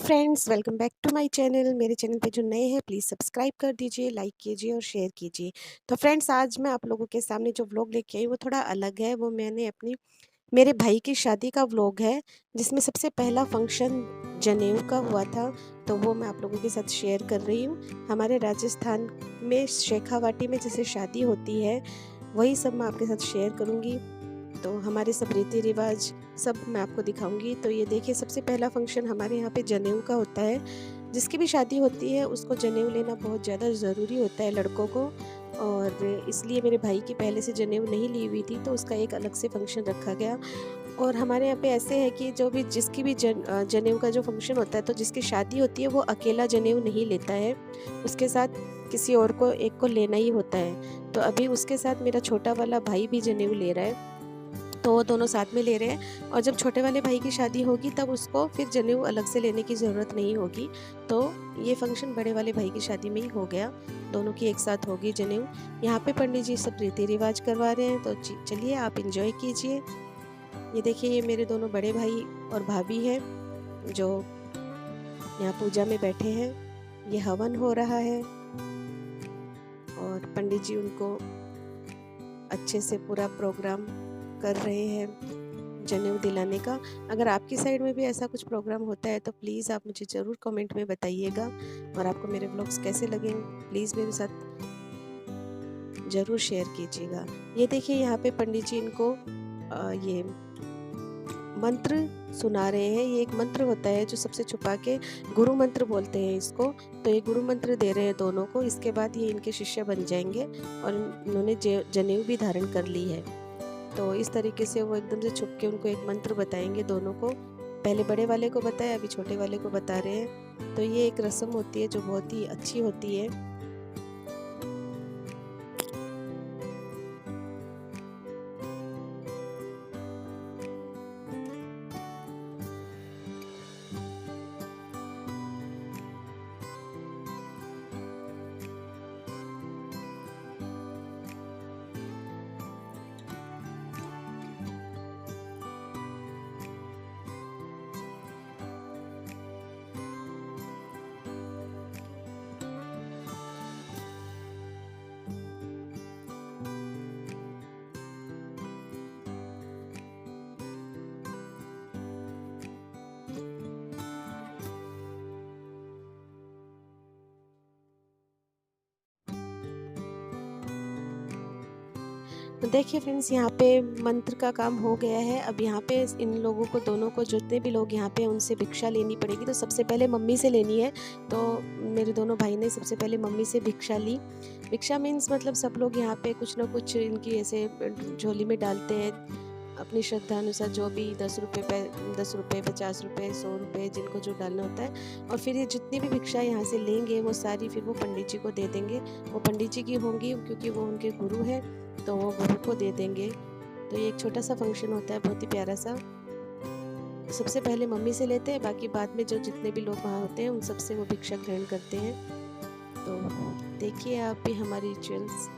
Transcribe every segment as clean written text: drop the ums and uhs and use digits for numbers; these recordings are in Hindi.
Friends, welcome back to my channel. मेरे चैनल पे जो नए हैं प्लीज़ सब्सक्राइब कर दीजिए, लाइक कीजिए और शेयर कीजिए। तो फ्रेंड्स, आज मैं आप लोगों के सामने जो व्लॉग लेके आई वो थोड़ा अलग है। वो मैंने अपनी मेरे भाई की शादी का व्लॉग है, जिसमें सबसे पहला फंक्शन जनेऊ का हुआ था। तो वो मैं आप लोगों के साथ शेयर कर रही हूँ। हमारे राजस्थान में शेखावाटी में जैसे शादी होती है, वही सब मैं आपके साथ शेयर करूँगी। तो हमारे सब रीति रिवाज सब मैं आपको दिखाऊंगी। तो ये देखिए, सबसे पहला फंक्शन हमारे यहाँ पे जनेऊ का होता है। जिसकी भी शादी होती है उसको जनेऊ लेना बहुत ज़्यादा ज़रूरी होता है लड़कों को। और इसलिए मेरे भाई की पहले से जनेऊ नहीं ली हुई थी, तो उसका एक अलग से फंक्शन रखा गया। और हमारे यहाँ पे ऐसे है कि जो भी जिसकी भी जनेऊ का जो फंक्शन होता है, तो जिसकी शादी होती है वो अकेला जनेऊ नहीं लेता है, उसके साथ किसी और को एक को लेना ही होता है। तो अभी उसके साथ मेरा छोटा वाला भाई भी जनेऊ ले रहा है, तो वो दोनों साथ में ले रहे हैं। और जब छोटे वाले भाई की शादी होगी तब उसको फिर जनेऊ अलग से लेने की ज़रूरत नहीं होगी। तो ये फंक्शन बड़े वाले भाई की शादी में ही हो गया, दोनों की एक साथ होगी जनेऊ। यहाँ पे पंडित जी सब रीति रिवाज करवा रहे हैं, तो चलिए आप इंजॉय कीजिए। ये देखिए, ये मेरे दोनों बड़े भाई और भाभी हैं जो यहाँ पूजा में बैठे हैं। ये हवन हो रहा है और पंडित जी उनको अच्छे से पूरा प्रोग्राम कर रहे हैं जनेऊ दिलाने का। अगर आपकी साइड में भी ऐसा कुछ प्रोग्राम होता है तो प्लीज़ आप मुझे ज़रूर कमेंट में बताइएगा। और आपको मेरे व्लॉग्स कैसे लगे प्लीज़ मेरे साथ ज़रूर शेयर कीजिएगा। ये देखिए, यहाँ पे पंडित जी इनको ये मंत्र सुना रहे हैं। ये एक मंत्र होता है जो सबसे छुपा के गुरु मंत्र बोलते हैं इसको। तो ये गुरु मंत्र दे रहे हैं दोनों को। इसके बाद ये इनके शिष्य बन जाएंगे और इन्होंने जनेऊ भी धारण कर ली है। तो इस तरीके से वो एकदम से छुप के उनको एक मंत्र बताएंगे दोनों को। पहले बड़े वाले को बताया, अभी छोटे वाले को बता रहे हैं। तो ये एक रस्म होती है जो बहुत ही अच्छी होती है। तो देखिए फ्रेंड्स, यहाँ पे मंत्र का काम हो गया है। अब यहाँ पे इन लोगों को, दोनों को, जितने भी लोग यहाँ पे हैं उनसे भिक्षा लेनी पड़ेगी। तो सबसे पहले मम्मी से लेनी है। तो मेरे दोनों भाई ने सबसे पहले मम्मी से भिक्षा ली। भिक्षा मीन्स मतलब सब लोग यहाँ पे कुछ ना कुछ इनकी ऐसे झोली में डालते हैं अपनी श्रद्धा अनुसार, जो भी 10 रुपये 50 रुपये 100 रुपये जिनको जो डालना होता है। और फिर ये जितनी भी भिक्षा यहाँ से लेंगे वो सारी फिर वो पंडित जी को दे देंगे। वो पंडित जी की होंगी क्योंकि वो उनके गुरु हैं, तो वो गुरु को दे देंगे। तो ये एक छोटा सा फंक्शन होता है, बहुत ही प्यारा सा। सबसे पहले मम्मी से लेते हैं, बाकी बाद में जो जितने भी लोग वहाँ होते हैं उन सबसे वो भिक्षा ग्रहण करते हैं। तो देखिए आप भी हमारी रिचुअल्स।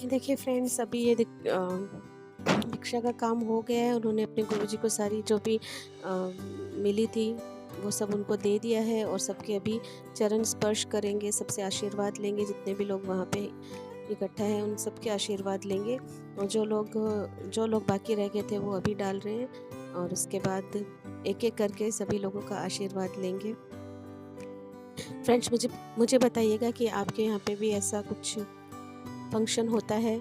देखिए फ्रेंड्स, अभी ये भिक्षा का काम हो गया है। उन्होंने अपने गुरुजी को सारी जो भी मिली थी वो सब उनको दे दिया है। और सबके अभी चरण स्पर्श करेंगे, सबसे आशीर्वाद लेंगे। जितने भी लोग वहाँ पे इकट्ठा हैं उन सबके आशीर्वाद लेंगे। और जो लोग बाकी रह गए थे वो अभी डाल रहे हैं। और उसके बाद एक एक करके सभी लोगों का आशीर्वाद लेंगे। फ्रेंड्स, मुझे मुझे बताइएगा कि आपके यहाँ पे भी ऐसा कुछ फंक्शन होता है।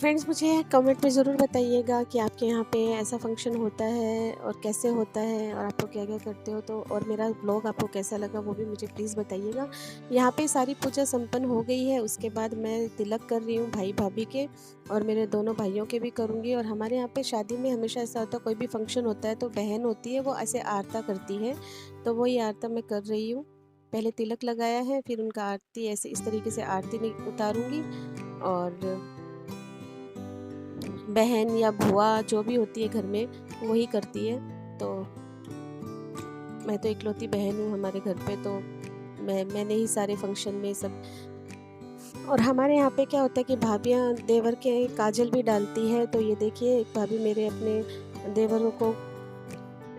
फ्रेंड्स मुझे कमेंट में ज़रूर बताइएगा कि आपके यहाँ पे ऐसा फंक्शन होता है और कैसे होता है और आप लोग क्या-क्या करते हो, तो और मेरा व्लॉग आपको कैसा लगा वो भी मुझे प्लीज़ बताइएगा। यहाँ पे सारी पूजा संपन्न हो गई है, उसके बाद मैं तिलक कर रही हूँ भाई-भाभी के और मेरे दोनों भाइयों के भी करूँगी। और हमारे यहाँ पे शादी में हमेशा ऐसा होता है, कोई भी फंक्शन होता है तो बहन होती है वो ऐसे आरता करती है, तो वही आरता मैं कर रही हूँ। पहले तिलक लगाया है, फिर उनका आरती ऐसे इस तरीके से आरती उतारूँगी। और बहन या बुआ जो भी होती है घर में वही करती है। तो मैं तो इकलौती बहन हूँ हमारे घर पे, तो मैंने ही सारे फंक्शन में सब। और हमारे यहाँ पे क्या होता है कि भाभियाँ देवर के काजल भी डालती है। तो ये देखिए एक भाभी मेरे अपने देवरों को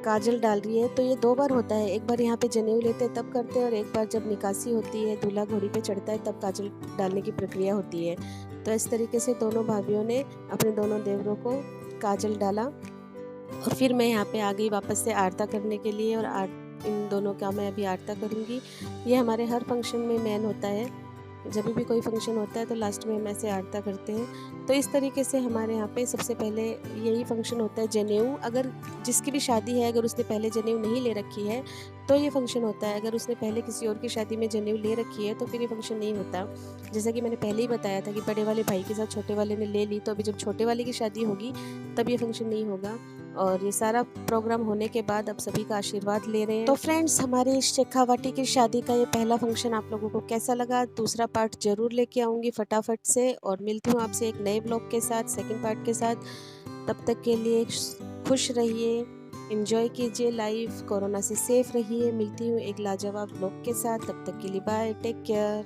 काजल डाल रही है। तो ये 2 बार होता है, एक बार यहाँ पे जनेऊ लेते हैं तब करते हैं और एक बार जब निकासी होती है, दूल्हा घोड़ी पे चढ़ता है तब काजल डालने की प्रक्रिया होती है। तो इस तरीके से दोनों भाभियों ने अपने दोनों देवरों को काजल डाला और फिर मैं यहाँ पे आ गई वापस से आरता करने के लिए। और इन दोनों का मैं अभी आरता करूँगी। ये हमारे हर फंक्शन में मेन होता है, जब भी कोई फंक्शन होता है तो लास्ट में हम ऐसे आरता करते हैं। तो इस तरीके से हमारे यहाँ पे सबसे पहले यही फंक्शन होता है जनेऊ। अगर जिसकी भी शादी है, अगर उसने पहले जनेऊ नहीं ले रखी है तो ये फंक्शन होता है। अगर उसने पहले किसी और की शादी में जनेऊ ले रखी है तो फिर ये फंक्शन नहीं होता। जैसा कि मैंने पहले ही बताया था कि बड़े वाले भाई के साथ छोटे वाले ने ले ली, तो अभी जब छोटे वाले की शादी होगी तब ये फंक्शन नहीं होगा। और ये सारा प्रोग्राम होने के बाद अब सभी का आशीर्वाद ले रहे हैं। तो फ्रेंड्स हमारी इस शेखावाटी की शादी का ये पहला फंक्शन आप लोगों को कैसा लगा, दूसरा पार्ट ज़रूर लेके आऊँगी फटाफट से। और मिलती हूँ आपसे एक नए ब्लॉग के साथ, सेकंड पार्ट के साथ। तब तक के लिए खुश रहिए, एंजॉय कीजिए लाइफ, कोरोना से सेफ रहिए। मिलती हूँ एक लाजवाब ब्लॉग के साथ, तब तक के लिए बाय, टेक केयर।